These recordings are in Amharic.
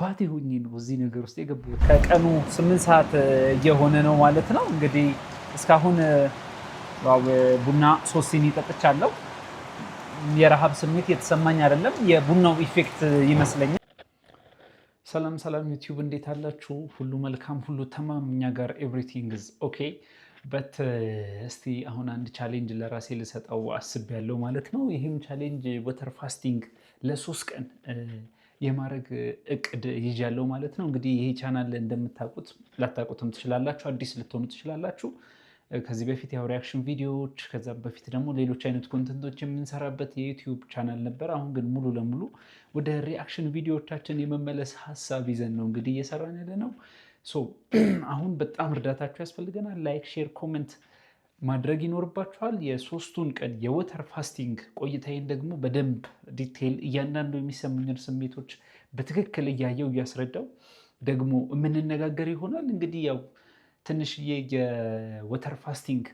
አባቴ ሆኜ ነው እዚህ ነገር ውስጥ የገባሁት። ከቀኑ 8 ሰዓት እየሆነ ነው ማለት ነው። እንግዲህ እስካሁን ቡና 3 ሲኒ ጠጥቻለሁ። የረሃብ ስሜት የተሰማኝ አይደለም፣ የቡናው ኢፌክት ይመስለኛል። ሰላም ሰላም ዩቲዩብ እንዴት አላችሁ? ሁሉ መልካም፣ ሁሉ ተማም። እኛ ጋር ኤቭሪቲንግ ኢዝ ኦኬ። በት እስቲ አሁን አንድ ቻሌንጅ ለራሴ ልሰጠው አስቤያለሁ ማለት ነው። ይህም ቻሌንጅ ወተር ፋስቲንግ ለ3 ቀን የማድረግ እቅድ ይዣለሁ ማለት ነው። እንግዲህ ይሄ ቻናል እንደምታውቁት ላታውቁትም ትችላላችሁ፣ አዲስ ልትሆኑ ትችላላችሁ። ከዚህ በፊት ያው ሪያክሽን ቪዲዮዎች፣ ከዛ በፊት ደግሞ ሌሎች አይነት ኮንተንቶች የምንሰራበት የዩቲዩብ ቻናል ነበር። አሁን ግን ሙሉ ለሙሉ ወደ ሪያክሽን ቪዲዮዎቻችን የመመለስ ሀሳብ ይዘን ነው እንግዲህ እየሰራን ያለ ነው። አሁን በጣም እርዳታችሁ ያስፈልገናል። ላይክ፣ ሼር፣ ኮመንት ማድረግ ይኖርባችኋል። የ3ቱን ቀን የወተር ፋስቲንግ ቆይታዬን ደግሞ በደንብ ዲቴይል እያንዳንዱ የሚሰሙኝን ስሜቶች በትክክል እያየው እያስረዳው ደግሞ የምንነጋገር ይሆናል። እንግዲህ ያው ትንሽዬ የወተር ፋስቲንግ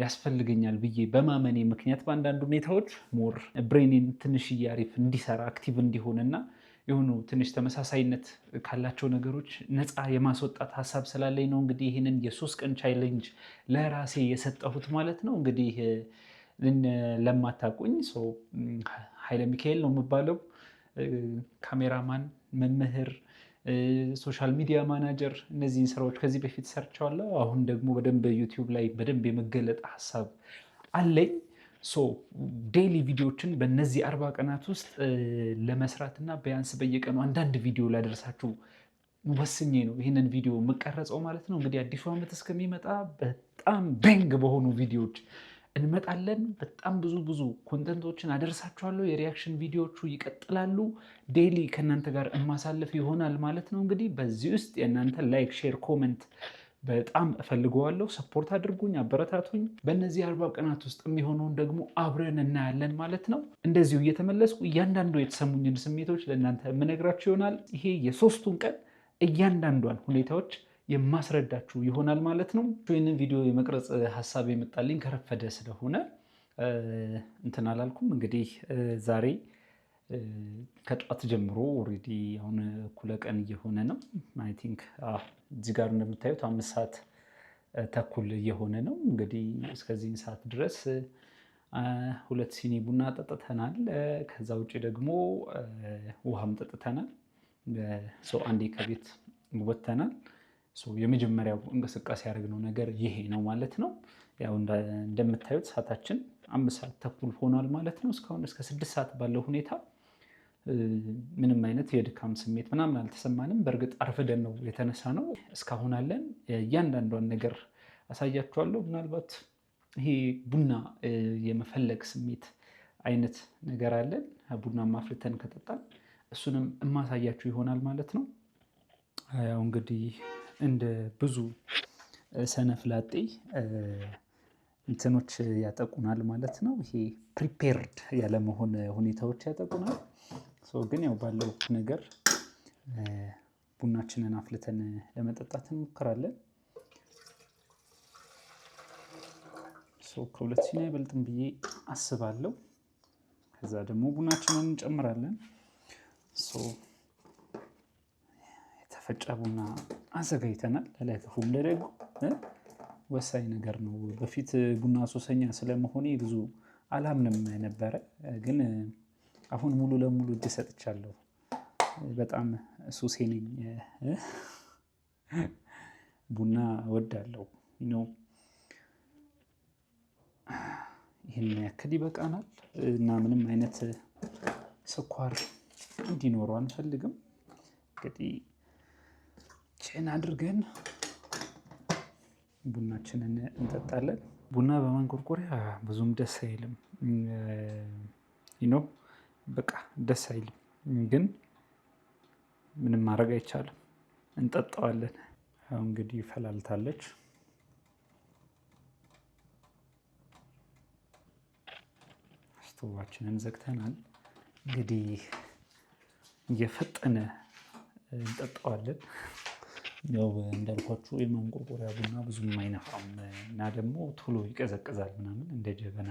ያስፈልገኛል ብዬ በማመኔ ምክንያት በአንዳንድ ሁኔታዎች ሞር ብሬኔን ትንሽዬ አሪፍ እንዲሰራ አክቲቭ እንዲሆንና የሆኑ ትንሽ ተመሳሳይነት ካላቸው ነገሮች ነፃ የማስወጣት ሀሳብ ስላለኝ ነው እንግዲህ ይህንን የ3 ቀን ቻሌንጅ ለራሴ የሰጠሁት ማለት ነው። እንግዲህ ለማታውቁኝ ኃይለ ሚካኤል ነው የምባለው። ካሜራማን፣ መምህር፣ ሶሻል ሚዲያ ማናጀር፣ እነዚህን ስራዎች ከዚህ በፊት ሰርቸዋለሁ። አሁን ደግሞ በደንብ ዩቲዩብ ላይ በደንብ የመገለጥ ሀሳብ አለኝ። ዴይሊ ቪዲዮዎችን በእነዚህ 40 ቀናት ውስጥ ለመስራት እና ቢያንስ በየቀኑ አንዳንድ ቪዲዮ ላደርሳችሁ ወስኜ ነው ይህንን ቪዲዮ የምቀረጸው ማለት ነው። እንግዲህ አዲሱ ዓመት እስከሚመጣ በጣም ቤንግ በሆኑ ቪዲዮዎች እንመጣለን። በጣም ብዙ ኮንተንቶችን አደርሳችኋለሁ። የሪያክሽን ቪዲዮዎቹ ይቀጥላሉ። ዴይሊ ከእናንተ ጋር የማሳልፍ ይሆናል ማለት ነው። እንግዲህ በዚህ ውስጥ የእናንተ ላይክ፣ ሼር፣ ኮመንት በጣም እፈልገዋለሁ። ሰፖርት አድርጉኝ፣ አበረታቱኝ። በእነዚህ 40 ቀናት ውስጥ የሚሆነውን ደግሞ አብረን እናያለን ማለት ነው። እንደዚሁ እየተመለስኩ እያንዳንዱ የተሰሙኝን ስሜቶች ለእናንተ የምነግራችሁ ይሆናል። ይሄ የ3ቱን ቀን እያንዳንዷን ሁኔታዎች የማስረዳችሁ ይሆናል ማለት ነው። ይህንን ቪዲዮ የመቅረጽ ሀሳብ የመጣልኝ ከረፈደ ስለሆነ እንትን አላልኩም። እንግዲህ ዛሬ ከጠዋት ጀምሮ ኦልሬዲ አሁን እኩለ ቀን እየሆነ ነው። አይ ቲንክ እዚህ ጋር እንደምታዩት 5 ሰዓት ተኩል እየሆነ ነው። እንግዲህ እስከዚህን ሰዓት ድረስ 2 ሲኒ ቡና ጠጥተናል። ከዛ ውጭ ደግሞ ውሃም ጠጥተናል። አንዴ ከቤት ወጥተናል። የመጀመሪያው እንቅስቃሴ ያደረግነው ነገር ይሄ ነው ማለት ነው። ያው እንደምታዩት ሰዓታችን 5 ሰዓት ተኩል ሆኗል ማለት ነው። እስካሁን እስከ 6 ሰዓት ባለው ሁኔታ ምንም አይነት የድካም ስሜት ምናምን አልተሰማንም። በእርግጥ አርፍደን ነው የተነሳ ነው። እስካሁን አለን። እያንዳንዷን ነገር አሳያችኋለሁ። ምናልባት ይሄ ቡና የመፈለግ ስሜት አይነት ነገር አለን። ቡና ማፍልተን ከጠጣን እሱንም የማሳያችሁ ይሆናል ማለት ነው። ያው እንግዲህ እንደ ብዙ ሰነፍ ላጤ እንትኖች ያጠቁናል ማለት ነው። ይሄ ፕሪፔርድ ያለመሆን ሁኔታዎች ያጠቁናል። ግን ያው ባለው ነገር ቡናችንን አፍልተን ለመጠጣት እንሞክራለን። ከ2 ሲኒ አይበልጥም ብዬ አስባለሁ። ከዛ ደግሞ ቡናችንን እንጨምራለን። የተፈጨ ቡና አዘጋጅተናል። ለክፉም ለደጉ ወሳኝ ነገር ነው። በፊት ቡና ሱሰኛ ስለመሆኔ ብዙ አላምንም ነበረ፣ ግን አሁን ሙሉ ለሙሉ እጅ ሰጥቻለሁ። በጣም ሱሴ ነኝ። ቡና እወዳለሁ። ይህን ያክል ይበቃናል እና ምንም አይነት ስኳር እንዲኖረው አንፈልግም። እንግዲህ ቼን አድርገን ቡናችንን እንጠጣለን። ቡና በማንቆርቆሪያ ብዙም ደስ አይልም። በቃ ደስ አይልም፣ ግን ምንም ማድረግ አይቻልም። እንጠጣዋለን። ያው እንግዲህ ፈላልታለች። ስቶቫችንን ዘግተናል። እንግዲህ እየፈጠነ እንጠጣዋለን። ያው እንዳልኳችሁ የማንቆርቆሪያ ቡና ብዙም አይነፋም እና ደግሞ ቶሎ ይቀዘቅዛል ምናምን እንደ ጀበና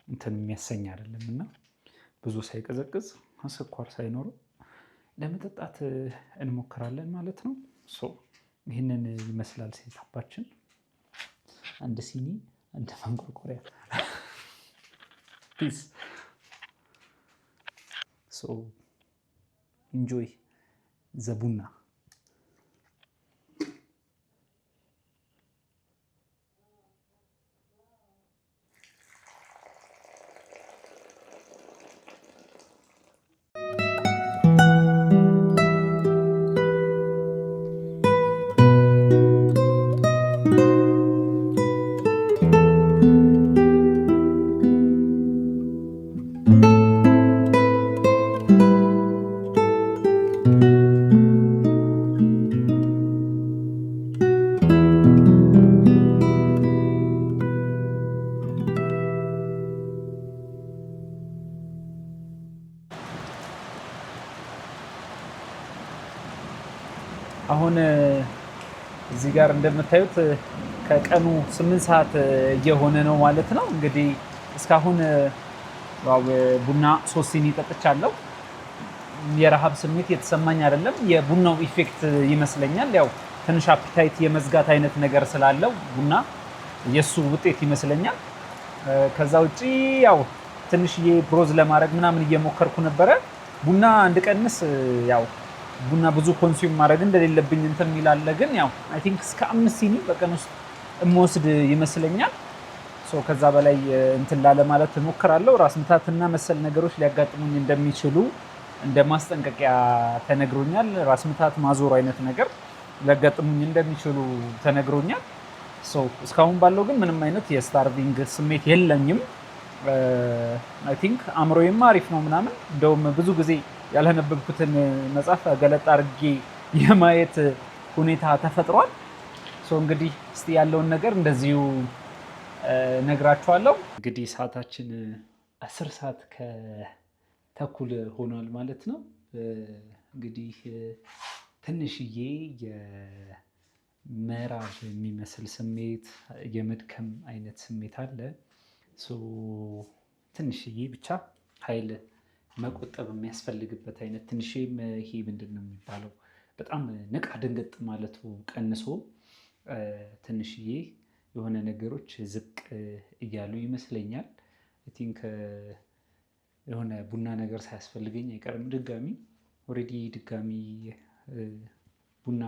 እንትን የሚያሰኝ አይደለም እና ብዙ ሳይቀዘቅዝ ስኳር ሳይኖረው ለመጠጣት እንሞክራለን ማለት ነው። ይህንን ይመስላል ሴታፓችን። አንድ ሲኒ፣ አንድ ማንቆርቆሪያ። ፒስ ኢንጆይ ዘ ቡና። አሁን እዚህ ጋር እንደምታዩት ከቀኑ 8 ሰዓት እየሆነ ነው ማለት ነው። እንግዲህ እስካሁን ቡና 3 ሲኒ ጠጥቻለሁ። የረሃብ ስሜት የተሰማኝ አይደለም። የቡናው ኢፌክት ይመስለኛል። ያው ትንሽ አፒታይት የመዝጋት አይነት ነገር ስላለው ቡና የሱ ውጤት ይመስለኛል። ከዛ ውጪ ያው ትንሽዬ ብሮዝ ለማድረግ ምናምን እየሞከርኩ ነበረ። ቡና እንድቀንስ ያው ቡና ብዙ ኮንሱም ማድረግ እንደሌለብኝ እንትን የሚላለ ግን ያው አይ ቲንክ እስከ 5 ሲኒ በቀን ውስጥ እምወስድ ይመስለኛል። ከዛ በላይ እንትን ላለ ማለት እሞክራለሁ። ራስ ምታትና መሰል ነገሮች ሊያጋጥሙኝ እንደሚችሉ እንደ ማስጠንቀቂያ ተነግሮኛል። ራስ ምታት፣ ማዞር አይነት ነገር ሊያጋጥሙኝ እንደሚችሉ ተነግሮኛል። እስካሁን ባለው ግን ምንም አይነት የስታርቪንግ ስሜት የለኝም። አይ ቲንክ አእምሮዬም አሪፍ ነው ምናምን። እንደውም ብዙ ጊዜ ያላነበብኩትን መጽሐፍ ገለጥ አድርጌ የማየት ሁኔታ ተፈጥሯል። እንግዲህ እስቲ ያለውን ነገር እንደዚሁ ነግራችኋለሁ። እንግዲህ ሰዓታችን 10 ሰዓት ከተኩል ሆኗል ማለት ነው። እንግዲህ ትንሽዬ የምዕራብ የሚመስል ስሜት፣ የመድከም አይነት ስሜት አለ። ትንሽዬ ብቻ ኃይል መቆጠብ የሚያስፈልግበት አይነት ትንሽም ይሄ ምንድን ነው የሚባለው በጣም ንቃ ድንገጥ ማለቱ ቀንሶ ትንሽዬ የሆነ ነገሮች ዝቅ እያሉ ይመስለኛል። አይ ቲንክ የሆነ ቡና ነገር ሳያስፈልገኝ አይቀርም። ድጋሚ ቡና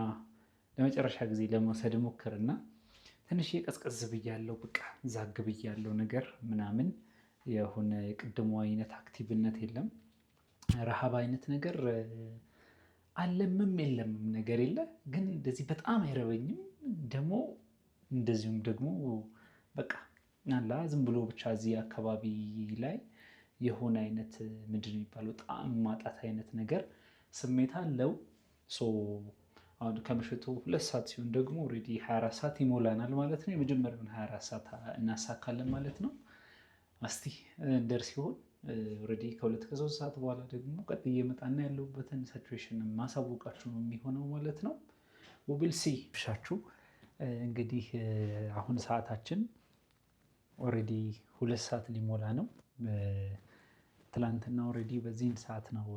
ለመጨረሻ ጊዜ ለመውሰድ ሞክርና ትንሽ ቀዝቀዝ ብያለሁ፣ በቃ ዛግ ብያለሁ ነገር ምናምን የሆነ የቅድሞ አይነት አክቲቭነት የለም። ረሃብ አይነት ነገር አለምም የለምም ነገር የለ። ግን እንደዚህ በጣም አይረበኝም ደግሞ እንደዚሁም ደግሞ በቃ ናላ ዝም ብሎ ብቻ እዚህ አካባቢ ላይ የሆነ አይነት ምንድን ነው የሚባለው ጣዕም ማጣት አይነት ነገር ስሜት አለው። አሁን ከምሽቱ 2 ሰዓት ሲሆን ደግሞ ኦልሬዲ 24 ሰዓት ይሞላናል ማለት ነው። የመጀመሪያውን 24 ሰዓት እናሳካለን ማለት ነው። እስቲ እንደርስ ሲሆን ኦልሬዲ ከ2 ከ3 ሰዓት በኋላ ደግሞ ቀጥዬ እመጣና ያለሁበትን ሲቹዌሽን ማሳወቃችሁ ነው የሚሆነው ማለት ነው። ዊል ሲ ብሻችሁ እንግዲህ አሁን ሰዓታችን ኦልሬዲ 2 ሰዓት ሊሞላ ነው። ትላንትና ኦልሬዲ በዚህን ሰዓት ነው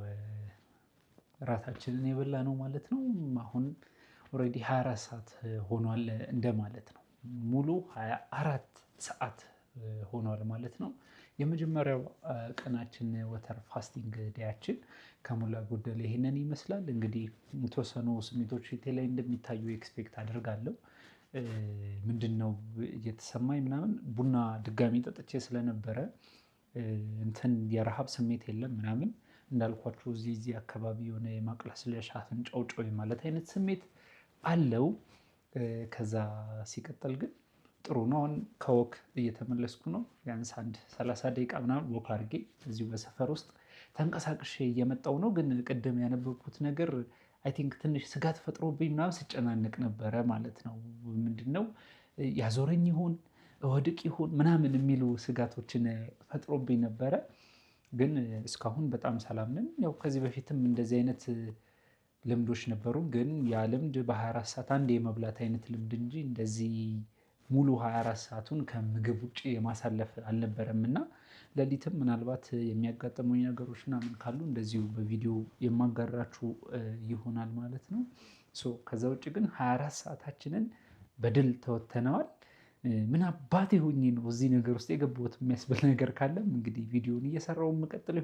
እራታችንን የበላ ነው ማለት ነው። አሁን ኦልሬዲ 24 ሰዓት ሆኗል እንደማለት ነው። ሙሉ 24 ሰዓት ሆኗል ማለት ነው። የመጀመሪያው ቀናችን ወተር ፋስቲንግ ዴያችን ከሞላ ጎደል ይሄንን ይመስላል። እንግዲህ የተወሰኑ ስሜቶች ፊቴ ላይ እንደሚታዩ ኤክስፔክት አደርጋለሁ። ምንድነው እየተሰማኝ ምናምን ቡና ድጋሚ ጠጥቼ ስለነበረ እንትን የረሃብ ስሜት የለም ምናምን እንዳልኳችሁ እዚህ አካባቢ የሆነ የማቅለስለሽ አፍንጫው ጮህ ማለት አይነት ስሜት አለው። ከዛ ሲቀጥል ግን ጥሩ ነው። አሁን ከወክ እየተመለስኩ ነው። ቢያንስ 30 ደቂቃ ምናምን ወክ አድርጌ እዚሁ በሰፈር ውስጥ ተንቀሳቅሼ እየመጣሁ ነው። ግን ቅድም ያነበብኩት ነገር አይ ቲንክ ትንሽ ስጋት ፈጥሮብኝ ምናምን ስጨናነቅ ነበረ ማለት ነው። ምንድነው ያዞረኝ ይሆን እወድቅ ይሆን ምናምን የሚሉ ስጋቶችን ፈጥሮብኝ ነበረ። ግን እስካሁን በጣም ሰላም ነን። ያው ከዚህ በፊትም እንደዚህ አይነት ልምዶች ነበሩ። ግን ያ ልምድ በ24 ሰዓት አንድ የመብላት አይነት ልምድ እንጂ እንደዚህ ሙሉ 24 ሰዓቱን ከምግብ ውጭ የማሳለፍ አልነበረም እና ሌሊትም ምናልባት የሚያጋጥሙኝ ነገሮች ምናምን ካሉ እንደዚሁ በቪዲዮ የማጋራችሁ ይሆናል ማለት ነው። ከዛ ውጭ ግን 24 ሰዓታችንን በድል ተወተነዋል። ምን አባቴ ሆኜ ነው እዚህ ነገር ውስጥ የገባሁት የሚያስብል ነገር ካለም እንግዲህ ቪዲዮን እየሰራው የምቀጥል